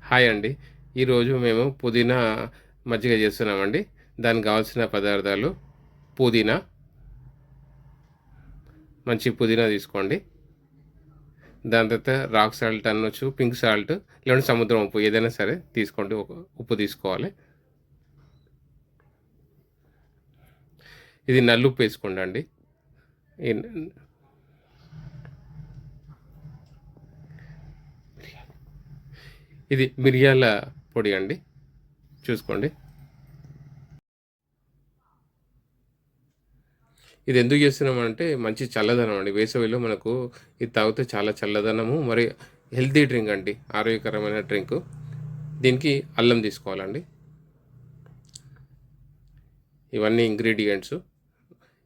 Hi అండి. ఈరోజు మేము పుదీనా మజ్జిగ చేస్తున్నామండి. దానికి కావాల్సిన పదార్థాలు పుదీనా, మంచి పుదీనా తీసుకోండి. దాని తర్వాత రాక్ సాల్ట్ అనొచ్చు, పింక్ సాల్ట్ లేదంటే సముద్రం ఉప్పు ఏదైనా సరే తీసుకోండి. ఉప్పు తీసుకోవాలి. ఇది నల్లుప్పు వేసుకోండండి. ఈ ఇది మిరియాల పొడి అండి. చూసుకోండి. ఇది ఎందుకు చేస్తున్నామంటే మంచి చల్లదనం అండి. వేసవిలో మనకు ఇది తాగితే చాలా చల్లదనము, మరి హెల్తీ డ్రింక్ అండి. ఆరోగ్యకరమైన డ్రింకు. దీనికి అల్లం తీసుకోవాలండి. ఇవన్నీ ఇంగ్రీడియెంట్స్.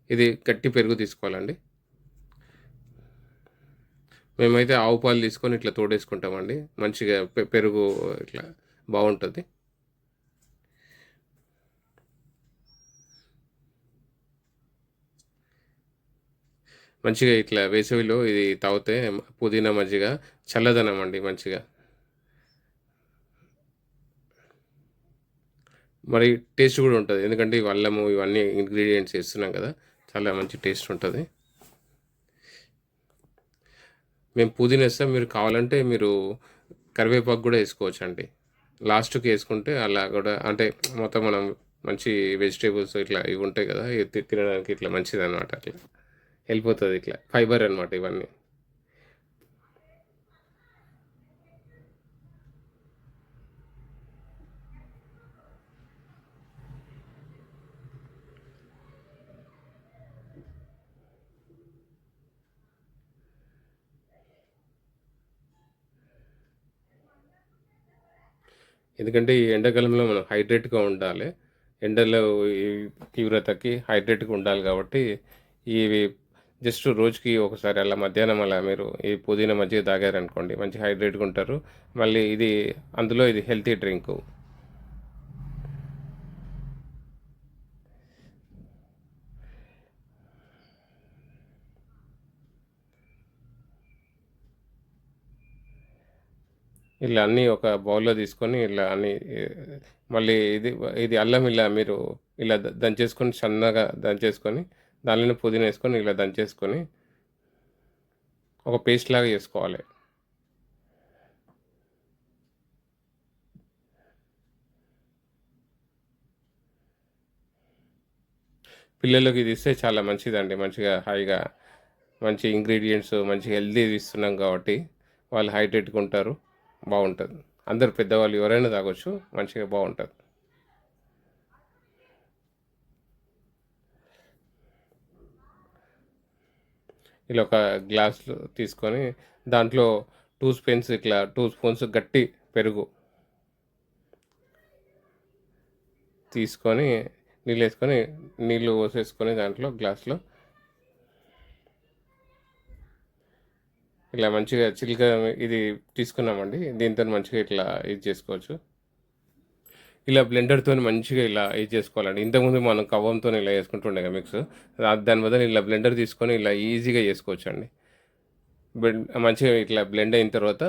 ఇది గట్టి పెరుగు తీసుకోవాలండి. మేమైతే ఆవు పాలు తీసుకొని ఇట్లా తోడేసుకుంటామండి. మంచిగా పెరుగు ఇట్లా బావుంటది. మంచిగా ఇట్లా వేసవిలో ఇది తాగితే పుదీనా మజ్జిగ చల్లదనం అండి మంచిగా. మరి టేస్ట్ గూడా ఉంటది. ఎందుకంటే ఇవి అల్లము ఇవన్నీ ఇంగ్రీడియెంట్స్ ఏస్తున్నాం గదా! చాలా మంచి టేస్ట్ ఉంటది. మేము పుదీనా ఏస్తాం. మీరు కావాలంటే మీరు కరివేపాకు గూడా ఏసుకోవచ్చండి. లాస్ట్‌కి ఏసుకుంటే అలా గూడా అంటే మొత్తం మనం మంచి వెజిటబుల్స్ ఇట్లా ఇవి ఉంటాయి గదా! ఇవి తినడానికి ఇట్లా మంచిదనమాట అట్లా. ఎళ్ళిపోతది ఇట్లా. ఫైబర్ అనమాట ఇవన్నీ. ఎందుకంటే ఈ ఎండాకాలంలో మనం హైడ్రేట్‌గా ఉండాలి. ఎండలో ఈ తీవ్రతకి హైడ్రేట్‌గా ఉండాలి కాబట్టి, ఇవి జస్ట్ రోజుకి ఒకసారి అలా మధ్యాహ్నం అలా మీరు ఈ పుదీనా మజ్జిగ తాగారనుకోండి, మంచి హైడ్రేట్‌గా ఉంటారు. మళ్ళీ ఇది అందులో ఇది హెల్తీ డ్రింకు. ఇలా అన్నీ ఒక బౌల్‌లో తీసుకొని ఇలా అన్నీ మళ్ళీ ఇది అల్లం ఇలా మీరు ఇలా దంచేసుకొని సన్నగా దంచేసుకొని, దానిలోనే పుదీనా ఏసుకొని ఇలా దంచేసుకొని, ఒక పేస్ట్ లాగా చేసుకోవాలి. పిల్లలకి ఇది ఇస్తే చాలా మంచిదండి. మంచిగా హాయిగా మంచి ఇంగ్రీడియెంట్స్ మంచి హెల్తీది ఇస్తున్నాం కాబట్టి, వాళ్ళు హైడ్రేట్‌గా ఉంటారు. బావుంటది. అందరూ పెద్దవాళ్ళు ఎవరైనా తాగొచ్చు. మంచిగా బావుంటది. ఇలా ఒక గ్లాస్‌లో తీసుకొని దాంట్లో 2 స్పూన్స్ ఇట్లా 2 స్పూన్స్ గట్టి పెరుగు తీసుకొని నీళ్ళేసుకొని నీళ్ళు పోసేసుకొని దాంట్లో గ్లాస్‌లో ఇలా మంచిగా చిల్క ఇది తీసుకున్నామండి. దీనితోని మంచిగా ఇట్లా ఇది చేసుకోవచ్చు. ఇలా బ్లెండర్‌తోని మంచిగా ఇలా ఇది చేసుకోవాలండి. ఇంతకుముందు మనం కవ్వంతోని ఇలా చేసుకుంటుండే కదా మిక్స్. దాని బదులు ఇలా బ్లెండర్ తీసుకొని ఇలా ఈజీగా చేసుకోవచ్చండి. మంచిగా ఇట్లా బ్లెండ్ అయిన తర్వాత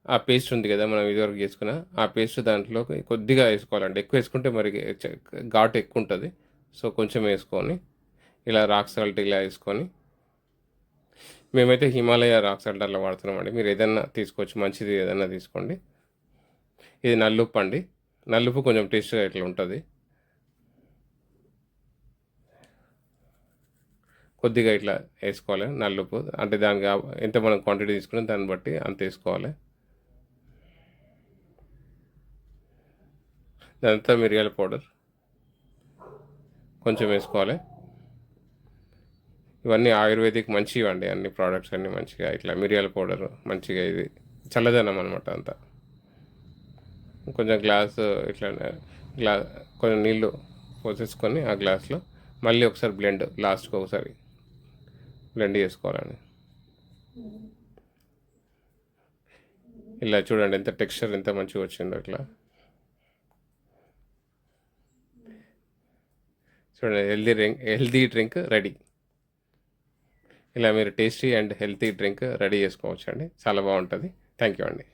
ఆ పేస్ట్ ఉంది కదా! మనం ఇదివరకు చేసుకున్న ఆ పేస్ట్ దాంట్లోకి కొద్దిగా ఏసుకోవాలండి. ఎక్కువ ఏసుకుంటే మరి ఘాటు ఎక్కువుంటది. సో, కొంచెం ఏసుకొని ఇలా రాక్ సాల్ట్ ఇలా ఏసుకొని మేమైతే హిమాలయ రాక్ సాల్ట్ అట్లా వాడుతున్నామండి. మీరు ఏదన్నా తీసుకోవచ్చు. మంచిది ఏదన్నా తీసుకోండి. ఇది నల్లుప్పండి. నల్లుప్పు కొంచెం టేస్ట్‌గా ఇట్లా ఉంటది. కొద్దిగా ఇట్లా ఏసుకోవాలి నల్లుప్పు. అంటే దానికి ఎంత మనం క్వాంటిటీ తీసుకున్నామో దాన్ని బట్టి అంత ఏసుకోవాలి. దాంతో మిరియాల పౌడర్ కొంచెం ఏసుకోవాలి. ఇవన్నీ ఆయుర్వేదిక్ మంచివండి. అన్ని ప్రొడక్ట్స్ అన్నీ మంచిగా ఇట్లా మిరియాల పౌడరు మంచిగా ఇది చల్లదనం అనమాట అంతా. కొంచెం గ్లాసు ఇట్లా గ్లా కొంచెం నీళ్ళు పోసేసుకొని ఆ గ్లాస్‌లో మళ్ళీ ఒకసారి లాస్ట్‌కి ఒకసారి బ్లెండ్ చేసుకోవాలండి. ఇలా చూడండి ఎంత టెక్స్చర్ ఎంత మంచిగా వచ్చిందో ఇట్లా. చూడండి హెల్తీ డ్రింక్ రెడీ. ఇలా మీరు tasty and healthy drink ready చేసుకోవచ్చండి. చాలా బావుంటది. థ్యాంక్ యూ అండి.